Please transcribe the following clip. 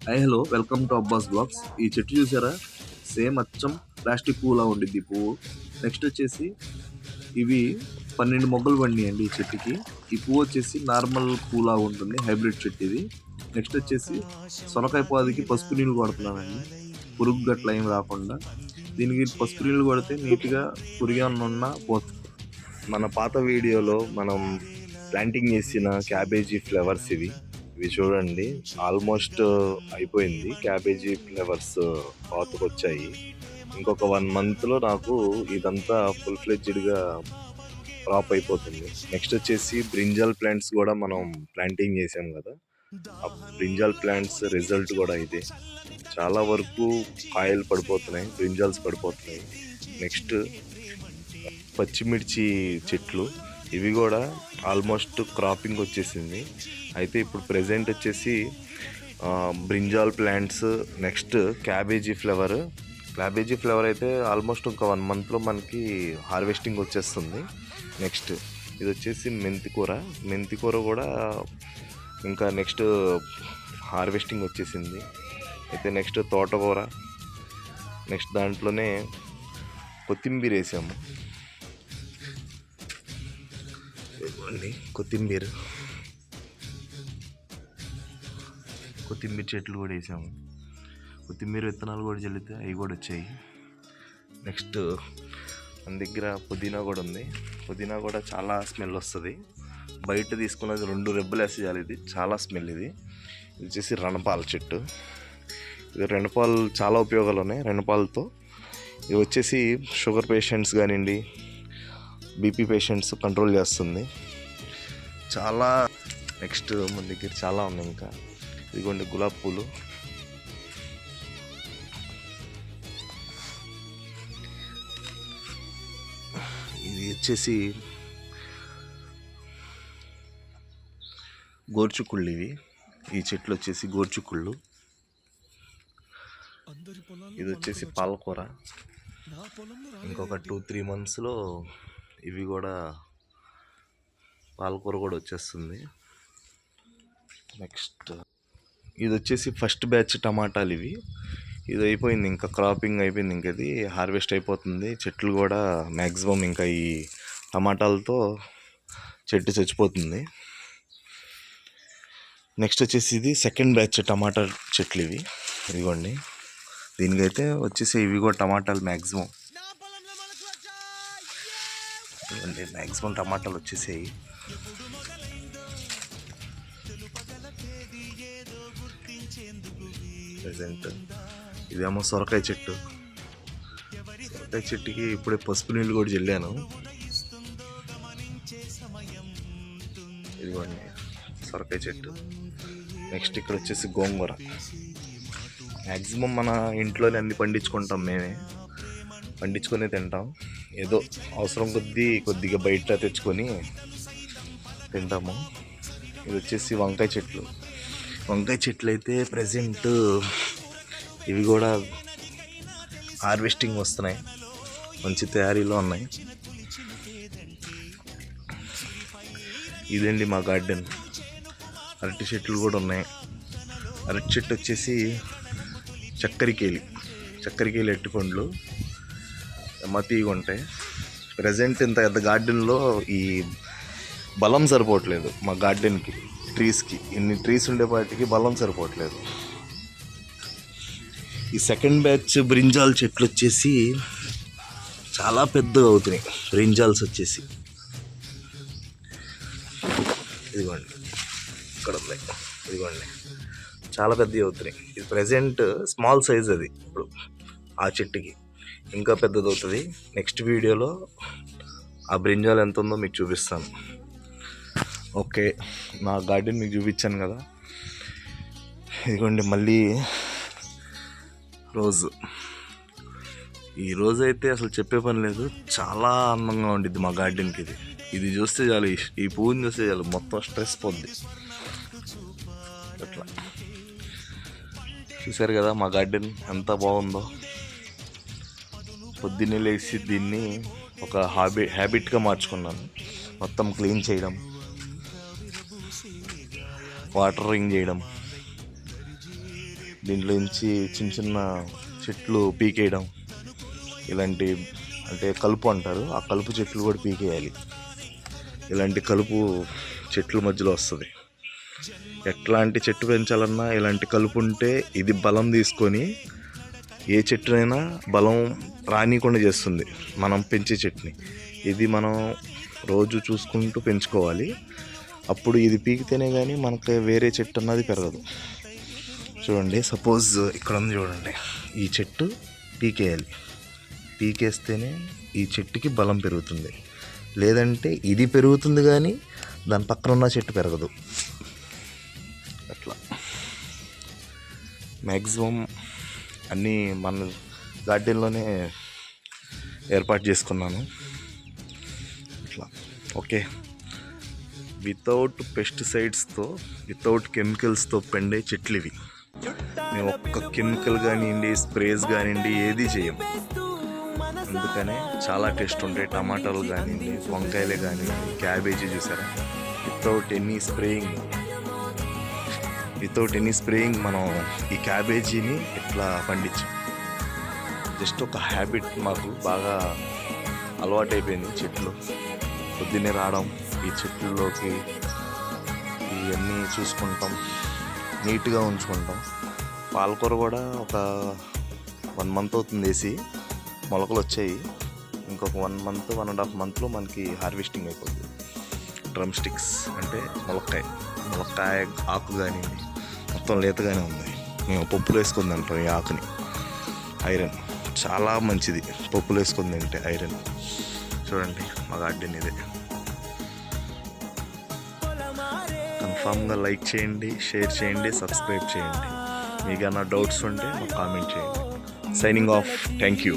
Hi hello welcome to Abbas blogs. ఈ చెట్టు చూసారా? సేమ్ అచ్చం ప్లాస్టిక్ పువ్వులా ఉండిద్ది ఈ పువ్వు. నెక్స్ట్ వచ్చేసి ఇవి 12 మొగ్గలు పండినాయండి ఈ చెట్టుకి. ఈ పువ్వు వచ్చేసి నార్మల్ పువ్వులా ఉంటుంది, హైబ్రిడ్ చెట్టు ఇది. నెక్స్ట్ వచ్చేసి సొరకాయ పాదికి పసుపు నీళ్ళు కొడుతున్నానండి, పురుగు గట్ల ఏం రాకుండా. దీనికి పసుపు నీళ్ళు కొడితే నీట్గా పురుగు ఏమన్నా ఉన్నా పోతుంది. మన పాత వీడియోలో మనం ప్లాంటింగ్ చేసిన క్యాబేజీ ఫ్లవర్స్ ఇవి చూడండి. ఆల్మోస్ట్ అయిపోయింది. క్యాబేజీ ఫ్లవర్స్ కోతకు వచ్చాయి. ఇంకొక 1 మంత్లో నాకు ఇదంతా ఫుల్ ఫ్లెడ్జ్డ్గా క్రాప్ అయిపోతుంది. నెక్స్ట్ వచ్చేసి బ్రింజాల్ ప్లాంట్స్ కూడా మనం ప్లాంటింగ్ చేసాం కదా, ఆ బ్రింజాల్ ప్లాంట్స్ రిజల్ట్ కూడా ఇదే. చాలా వరకు కాయలు పడిపోతున్నాయి, బ్రింజాల్స్ పడిపోతున్నాయి. నెక్స్ట్ పచ్చిమిర్చి చెట్లు, ఇవి కూడా ఆల్మోస్ట్ క్రాపింగ్ వచ్చేసింది. అయితే ఇప్పుడు ప్రెజెంట్ వచ్చేసి brinjal plants, next cabbage flower అయితే ఆల్మోస్ట్ ఒక 1 మంత్లో మనకి హార్వెస్టింగ్ వచ్చేస్తుంది. నెక్స్ట్ ఇది వచ్చేసి మెంతికూర కూడా ఇంకా నెక్స్ట్ హార్వెస్టింగ్ వచ్చేసింది. అయితే నెక్స్ట్ తోటకూర, నెక్స్ట్ దాంట్లోనే కొత్తిమీర వేసాము. కొత్తిమీర చెట్లు కూడా వేసాము. కొత్తిమీర విత్తనాలు కూడా చల్లితే అవి కూడా వచ్చాయి. నెక్స్ట్ మన దగ్గర పుదీనా కూడా ఉంది. పుదీనా కూడా చాలా స్మెల్ వస్తుంది. బయట తీసుకున్నది 2 రెబ్బలు వేసి చాలు, ఇది చాలా స్మెల్. ఇది వచ్చేసి రణపాల చెట్టు. ఇది రణపాలు చాలా ఉపయోగాలు ఉన్నాయి రణపాలతో. ఇవి వచ్చేసి షుగర్ పేషెంట్స్ కానివ్వండి, బీపీ పేషెంట్స్ కంట్రోల్ చేస్తుంది చాలా. నెక్స్ట్ మన దగ్గర చాలా ఉన్నాయి. ఇంకా ఇదిగోండి గులాబీ పూలు. ఇది వచ్చేసి గోర్చుకుళ్ళు. ఈ చెట్లు వచ్చేసి గోర్చుకుళ్ళు. ఇది వచ్చేసి పాలకూర. ఇంకొక 2-3 మంత్స్లో ఇవి కూడా పాలకూర కూడా వచ్చేస్తుంది. నెక్స్ట్ ఇది వచ్చేసి ఫస్ట్ బ్యాచ్ టమాటాలు. ఇది అయిపోయింది, ఇంకా క్రాపింగ్ అయిపోయింది, ఇంకా ఇది హార్వెస్ట్ అయిపోతుంది. చెట్లు కూడా మ్యాక్సిమం ఇంకా ఈ టమాటాలతో చెట్టు చచ్చిపోతుంది. నెక్స్ట్ వచ్చేసి ఇది సెకండ్ బ్యాచ్ టమాటా చెట్లు. ఇదిగోండి, దీనికైతే వచ్చేసి ఇవి కూడా టమాటాలు మ్యాక్సిమం టమాటాలు వచ్చేసాయి. ప్రజెంట్ ఇదేమో సొరకాయ చెట్టుకి ఇప్పుడే పసుపు నీళ్ళు కూడా చల్లాను. ఇదిగోండి సొరకాయ చెట్టు. నెక్స్ట్ ఇక్కడ వచ్చేసి గోంగూర. మ్యాక్సిమం మన ఇంట్లోనే అన్ని పండించుకుంటాం, మేమే పండించుకొని తింటాం. ఏదో అవసరం కొద్దిగా బయట తెచ్చుకొని తింటాము. ఇది వచ్చేసి వంకాయ చెట్లు అయితే ప్రజెంట్ ఇవి కూడా హార్వెస్టింగ్ వస్తున్నాయి, మంచి తయారీలో ఉన్నాయి. ఇదండి మా గార్డెన్. అరటి చెట్లు కూడా ఉన్నాయి. అరటి చెట్టు వచ్చేసి చక్కెరకేళి అరటి పండ్లు మతీగా ఉంటాయి. ప్రజెంట్ ఇంత పెద్ద గార్డెన్లో ఈ బలం సరిపోవట్లేదు మా గార్డెన్కి, ట్రీస్కి. ఇన్ని ట్రీస్ ఉండేపాటికి బలం సరిపోవట్లేదు. ఈ సెకండ్ బ్యాచ్ బ్రింజాల్ చెట్లు వచ్చేసి చాలా పెద్దగా అవుతున్నాయి. బ్రింజాల్స్ వచ్చేసి ఇదిగోండి ఇక్కడ ఉన్నాయి, ఇదిగోండి చాలా పెద్దవి అవుతున్నాయి. ఇది ప్రజెంట్ స్మాల్ సైజ్. అది ఇప్పుడు ఆ చెట్టుకి ఇంకా పెద్దది అవుతుంది. నెక్స్ట్ వీడియోలో ఆ బ్రింజాల్ ఎంత ఉందో మీకు చూపిస్తాను. ఓకే, నా గార్డెన్ మీకు చూపించాను కదా. ఇదిగోండి మళ్ళీ ఈ రోజు అయితే అసలు చెప్పే పని లేదు, చాలా అందంగా ఉండిద్ది మా గార్డెన్కి. ఇది చూస్తే చాలు, ఈ పువ్వుని చూస్తే చాలు మొత్తం స్ట్రెస్ పోద్ది. అట్లా చూసారు కదా మా గార్డెన్ ఎంత బాగుందో. పొద్దున్నే లేచి దీన్ని ఒక హ్యాబిట్గా మార్చుకున్నాను. మొత్తం క్లీన్ చేయడం, వాటరింగ్ చేయడం, దీంట్లో నుంచి చిన్న చిన్న చెట్లు పీకేయడం, ఇలాంటి అంటే కలుపు అంటారు, ఆ కలుపు చెట్లు కూడా పీకేయాలి. ఇలాంటి కలుపు చెట్ల మధ్యలో వస్తుంది. ఎట్లాంటి చెట్టు పెంచాలన్నా ఇలాంటి కలుపు ఉంటే ఇది బలం తీసుకొని ఏ చెట్టునైనా బలం రానికుండా చేస్తుంది మనం పెంచే చెట్టుని. ఇది మనం రోజు చూసుకుంటూ పెంచుకోవాలి. అప్పుడు ఇది పీకితేనే కానీ మనకి వేరే చెట్టు అన్నది పెరగదు. చూడండి, సపోజ్ ఇక్కడ ఉంది చూడండి, ఈ చెట్టు పీకేయాలి. పీకేస్తేనే ఈ చెట్టుకి బలం పెరుగుతుంది. లేదంటే ఇది పెరుగుతుంది కానీ దాని పక్కన ఉన్న చెట్టు పెరగదు. అట్లా మ్యాక్సిమం అన్నీ మన గార్డెన్లోనే ఏర్పాటు చేసుకున్నాను. ఇట్లా ఓకే, వితౌట్ పెస్టిసైడ్స్తో, వితౌట్ కెమికల్స్తో పెండే చెట్లు ఇవి. మేము ఒక్క కెమికల్ కానివ్వండి, స్ప్రేస్ కానివ్వండి ఏది చేయం. అందుకనే చాలా టేస్ట్ ఉంటాయి. టమాటాలు కానివ్వండి, వంకాయలే కానివ్వండి, క్యాబేజీ చూసారా, వితౌట్ ఎనీ స్ప్రేయింగ్ మనం ఈ క్యాబేజీని ఇట్లా పండించాం. జస్ట్ ఒక హ్యాబిట్, మాకు బాగా అలవాటైపోయింది. చెట్లు పొద్దున్నే రావడం, ఈ చెట్లలోకి ఇవన్నీ చూసుకుంటాం, నీట్గా ఉంచుకుంటాం. పాలకూర కూడా ఒక 1 month అవుతుంది వేసి, మొలకలు వచ్చాయి. ఇంకొక 1 month, 1.5 monthలో మనకి హార్వెస్టింగ్ అయిపోతుంది. డ్రమ్ స్టిక్స్ అంటే ములక్కాయ ఆకు కానివ్వండి, మొత్తం లేతగానే ఉంది. మేము పప్పులు వేసుకొని తింటాం ఈ ఆకుని. ఐరన్ చాలా మంచిది, పప్పులు వేసుకొని తింటే ఐరన్. చూడండి మా గార్డెన్ ఇదే. కన్ఫామ్గా లైక్ చేయండి, షేర్ చేయండి, సబ్స్క్రైబ్ చేయండి. మీకు ఏమైనా డౌట్స్ ఉంటే మాకు కామెంట్ చేయండి. Signing off. Thank you.